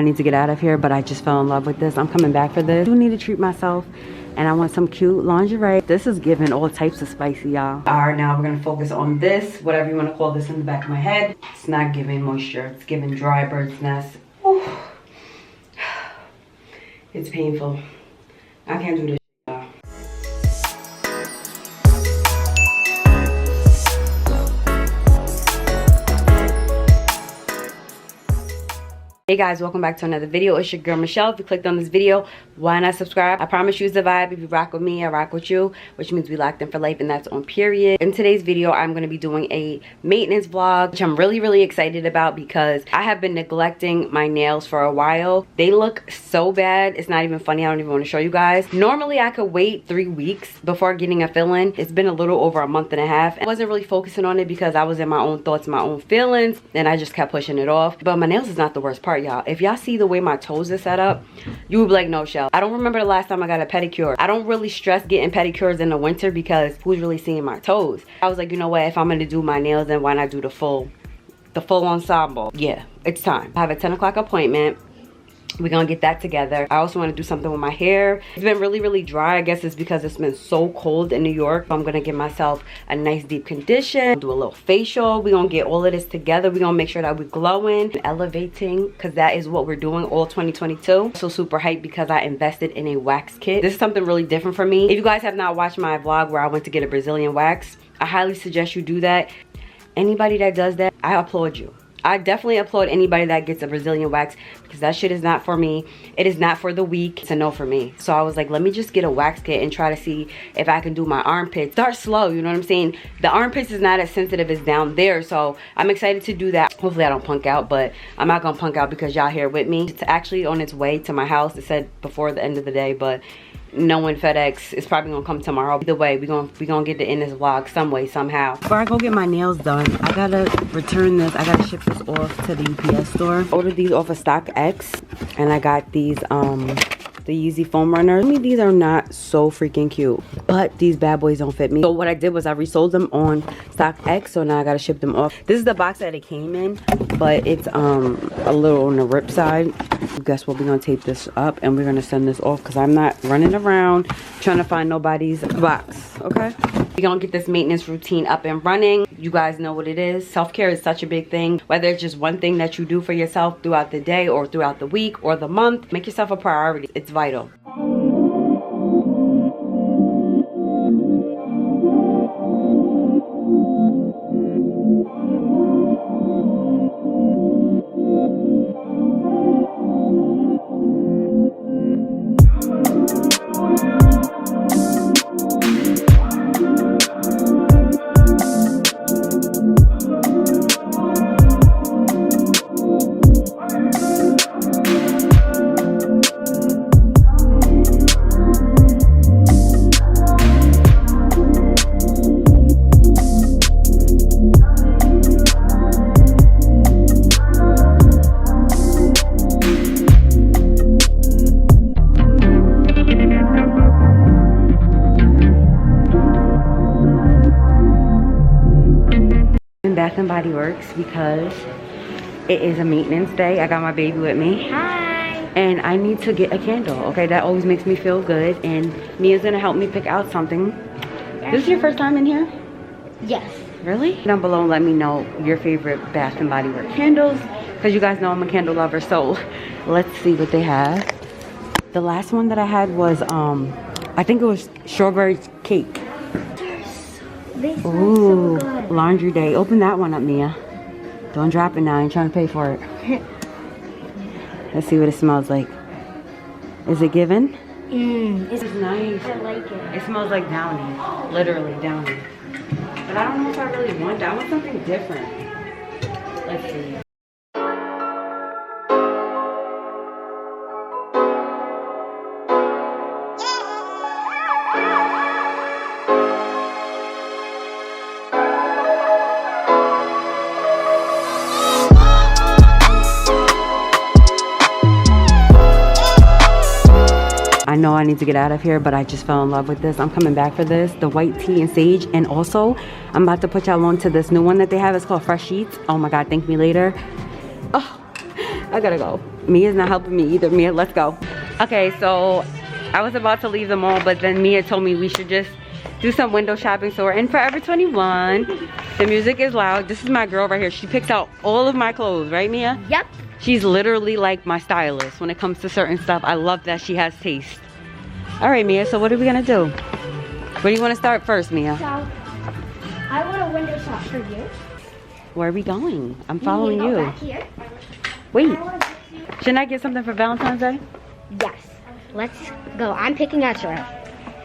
I need to get out of here, but I just fell in love with this. I'm coming back for this. I do need to treat myself, and I want some cute lingerie. This is giving all types of spicy, y'all. All right, now we're gonna focus on this, whatever you want to call this in the back of my head. It's not giving moisture. It's giving dry bird's nest. Ooh. It's painful. I can't do this, y'all. Hey guys, welcome back to another video. It's your girl Michelle. If you clicked on this video, why not subscribe? I promise you it's a vibe. If you rock with me, I rock with you, which means we locked in for life, and that's on period. In today's video, I'm going to be doing a maintenance vlog, which I'm really excited about because I have been neglecting my nails for a while. They look so bad. It's not even funny. I don't even want to show you guys. Normally, I could wait 3 weeks before getting a fill-in. It's been a little over a month and a half. I wasn't really focusing on it because I was in my own thoughts, my own feelings, and I just kept pushing it off. But my nails is not the worst part, y'all. If y'all see the way my toes are set up, you would be like, no, Shell. I don't remember the last time I got a pedicure. I don't really stress getting pedicures in the winter because who's really seeing my toes? I was like, you know what? If I'm gonna do my nails, then why not do the full ensemble? Yeah, it's time. I have a 10 o'clock appointment. We're gonna get that together. I also want to do something with my hair. It's been really dry. I guess it's because it's been so cold in New York. I'm gonna give myself a nice deep condition, do a little facial. We're gonna get all of this together. We're gonna make sure that we're glowing, elevating, because that is what we're doing all 2022. So super hyped because I invested in a wax kit. This is something really different for me. If you guys have not watched my vlog where I went to get a Brazilian wax, I highly suggest you do that. Anybody that does that, I applaud you. I definitely applaud anybody that gets a Brazilian wax because that shit is not for me. It is not for the weak. It's a no for me. So I was like, let me just get a wax kit and try to see if I can do my armpits. Start slow, you know what I'm saying? The armpits is not as sensitive as down there. So I'm excited to do that. Hopefully I don't punk out, but I'm not gonna punk out because y'all here with me. It's actually on its way to my house. It said before the end of the day, but knowing FedEx is probably gonna come tomorrow. Either way, we gonna get to end this vlog some way, somehow. Before I go get my nails done, I gotta return this. I gotta ship this off to the UPS store. Ordered these off of StockX, and I got these the Yeezy foam runners. I mean, these are not so freaking cute, but these bad boys don't fit me. So what I did was I resold them on StockX, so now I gotta ship them off. This is the box that it came in, but it's a little on the rip side. Guess what? We're gonna tape this up and we're gonna send this off because I'm not running around trying to find nobody's box. Okay, we're gonna get this maintenance routine up and running. You guys know what it is. Self-care is such a big thing. Whether it's just one thing that you do for yourself throughout the day or throughout the week or the month, make yourself a priority. It's vital. Bath and Body Works because it is a maintenance day. I got my baby with me. Hi. And I need to get a candle. Okay, that always makes me feel good. And Mia's gonna help me pick out something. Yes. This is your first time in here? Yes. Really? Down below, let me know your favorite Bath and Body Works candles, because you guys know I'm a candle lover. So let's see what they have. The last one that I had was I think it was strawberry cake. Ooh, so good. Laundry day. Open that one up, Mia. Don't drop it now. I ain't trying to pay for it. Let's see what it smells like. Is it given? It's nice. I like it. It smells like Downy. Literally Downy. But I don't know if I really want that. I want something different. Let's see. I know I need to get out of here, but I just fell in love with this. I'm coming back for this, the white tea and sage. And also, I'm about to put y'all on to this new one that they have. It's called Fresh Sheets. Oh my God, thank me later. Oh, I gotta go. Mia's not helping me either. Mia, let's go. Okay, so I was about to leave the mall, but then Mia told me we should just do some window shopping. So we're in Forever 21. The music is loud. This is my girl right here. She picks out all of my clothes, right, Mia? Yep. She's literally like my stylist when it comes to certain stuff. I love that she has taste. All right, Mia, so what are we gonna do? Where do you want to start first, Mia? So, I want a window shop for you. Where are we going? I'm following you. Back here. Wait, shouldn't I get something for Valentine's Day? Yes. Let's go. I'm picking out yours.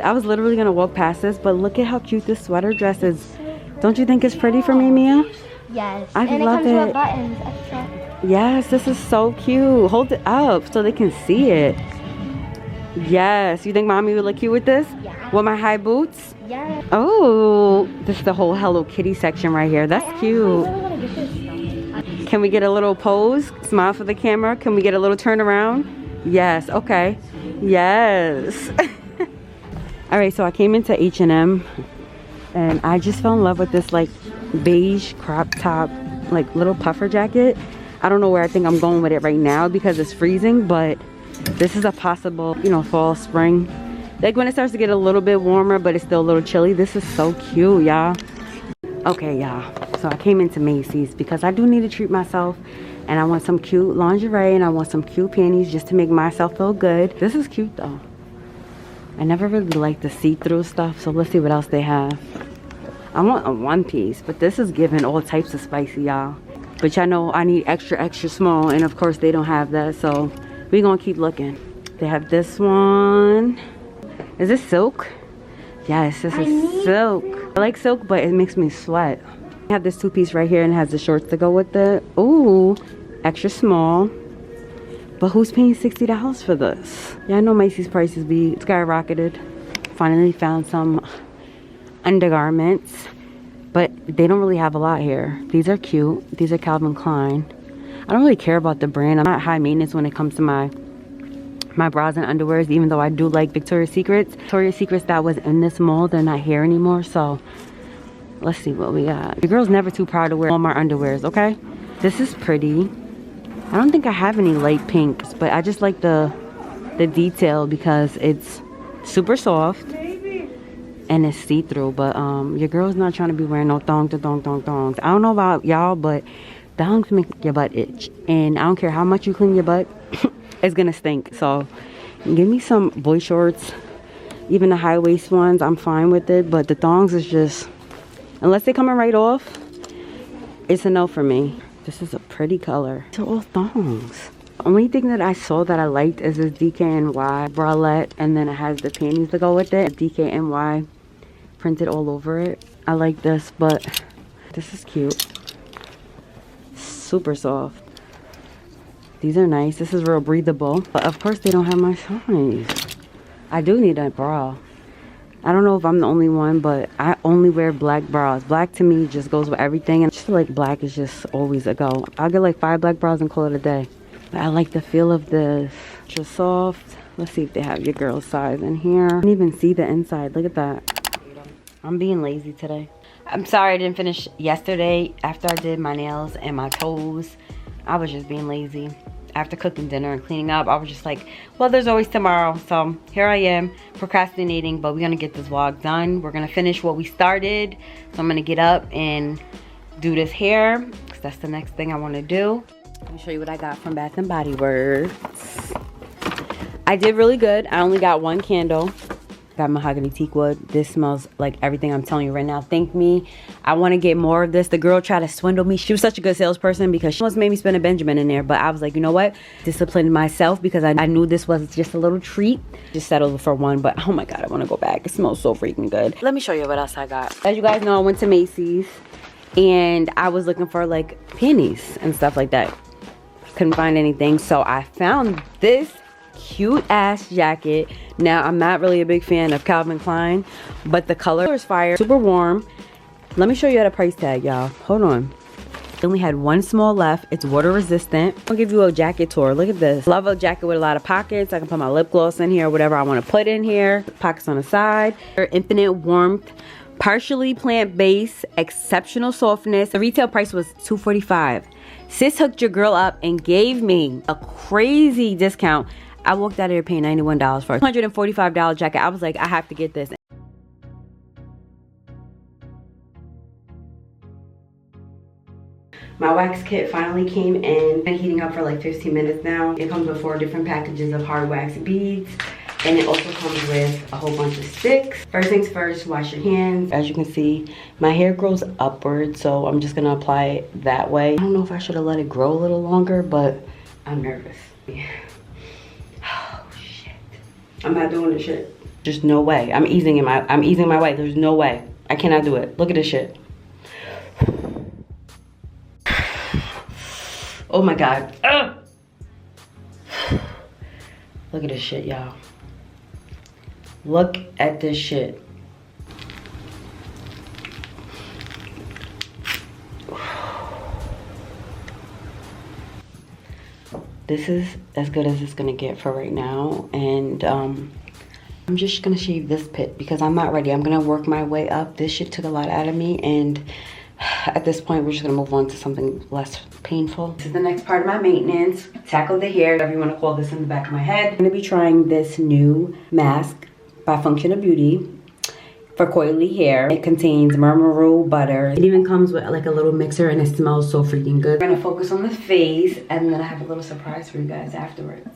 I was literally gonna walk past this, but look at how cute this sweater dress is. Don't you think it's pretty for me, Mia? Yes. I and love it comes it. with buttons extra. Yes, this is so cute. Hold it up so they can see it. Yes, you think mommy would look cute with this? Yeah. With my high boots? Yes. Oh, this is the whole Hello Kitty section right here. That's I cute. really want to get this stuff. Can we get a little pose? Smile for the camera. Can we get a little turn around? Yes, okay. Yes. All right, so I came into H&M and I just fell in love with this like beige crop top, like little puffer jacket. I don't know where I think I'm going with it right now because it's freezing, but this is a possible, you know, fall, spring. Like when it starts to get a little bit warmer, but it's still a little chilly. This is so cute, y'all. Okay, y'all. So I came into Macy's because I do need to treat myself and I want some cute lingerie and I want some cute panties just to make myself feel good. This is cute though. I never really liked the see-through stuff, so let's see what else they have. I want a one piece, but this is giving all types of spicy, y'all. But y'all know I need extra, extra small, and of course they don't have that, so we're gonna keep looking. They have this one. Is this silk? Yes, this is silk. I like silk, but it makes me sweat. I have this two-piece right here and it has the shorts to go with it. Ooh, extra small. But who's paying $60 for this? Yeah, I know Macy's prices be skyrocketed. Finally found some undergarments, but they don't really have a lot here. These are cute. These are Calvin Klein. I don't really care about the brand. I'm not high maintenance when it comes to my bras and underwears, even though I do like Victoria's Secrets. Victoria's Secrets that was in this mall, they're not here anymore, so let's see what we got. The girl's never too proud to wear Walmart underwears, okay? This is pretty. I don't think I have any light pinks, but I just like the detail because it's super soft and it's see-through. But your girl's not trying to be wearing no thongs. I don't know about y'all, but thongs make your butt itch, and I don't care how much you clean your butt, it's gonna stink. So give me some boy shorts, even the high waist ones. I'm fine with it, but the thongs is just, unless they're coming right off, it's a no for me. This is a pretty color. They're all thongs. The only thing that I saw that I liked is this DKNY bralette, and then it has the panties to go with it. DKNY printed all over it. I like this, but this is cute. Super soft. These are nice. This is real breathable. But of course they don't have my size. I do need a bra. I don't know if I'm the only one, but I only wear black bras. Black to me just goes with everything, and I just feel like black is just always a go. I'll get like 5 black bras and call it a day. But I like the feel of this. Just soft. Let's see if they have your girl's size in here. I didn't even see the inside. Look at that. I'm being lazy today. I'm sorry I didn't finish yesterday after I did my nails and my toes. I was just being lazy. After cooking dinner and cleaning up, I was just like, well, there's always tomorrow. So here I am procrastinating, but we're gonna get this vlog done. We're gonna finish what we started. So I'm gonna get up and do this hair, because that's the next thing I wanna do. Let me show you what I got from Bath & Body Works. I did really good. I only got 1 candle. Got mahogany teak wood. This smells like everything I'm telling you right now. Thank me. I want to get more of this. The girl tried to swindle me. She was such a good salesperson because she almost made me spend a Benjamin in there. But I was like, you know what? Disciplined myself because I knew this was just a little treat. Just settled for 1. But oh my God, I want to go back. It smells so freaking good. Let me show you what else I got. As you guys know, I went to Macy's and I was looking for like panties and stuff like that. Couldn't find anything. So I found this cute ass jacket. Now I'm not really a big fan of Calvin Klein, but the color is fire. Super warm. Let me show you at a price tag, y'all. Hold on. I only had 1 small left. It's water resistant. I'll give you a jacket tour. Look at this. Love a jacket with a lot of pockets. I can put my lip gloss in here, whatever I want to put in here. Pockets on the side. Infinite warmth. Partially plant-based. Exceptional softness. The retail price was $245. Sis hooked your girl up and gave me a crazy discount. I walked out of here paying $91 for a $145 jacket. I was like, I have to get this. My wax kit finally came in. Been heating up for like 15 minutes now. It comes with 4 different packages of hard wax beads. And it also comes with a whole bunch of sticks. First things first, wash your hands. As you can see, my hair grows upward, so I'm just gonna apply it that way. I don't know if I should have let it grow a little longer, but I'm nervous. Oh shit. I'm not doing this shit. Just no way. I'm easing my way. There's no way. I cannot do it. Look at this shit. Oh my God. Ugh. Look at this shit, y'all. Look at this shit. This is as good as it's gonna get for right now. And I'm just gonna shave this pit because I'm not ready. I'm gonna work my way up. This shit took a lot out of me, and at this point, we're just gonna move on to something less painful. This is the next part of my maintenance. Tackle the hair, whatever you wanna call this, in the back of my head. I'm gonna be trying this new mask by Function of Beauty for coily hair. It contains murmuroo butter. It even comes with like a little mixer, and it smells so freaking good. We're gonna focus on the face, and then I have a little surprise for you guys afterwards.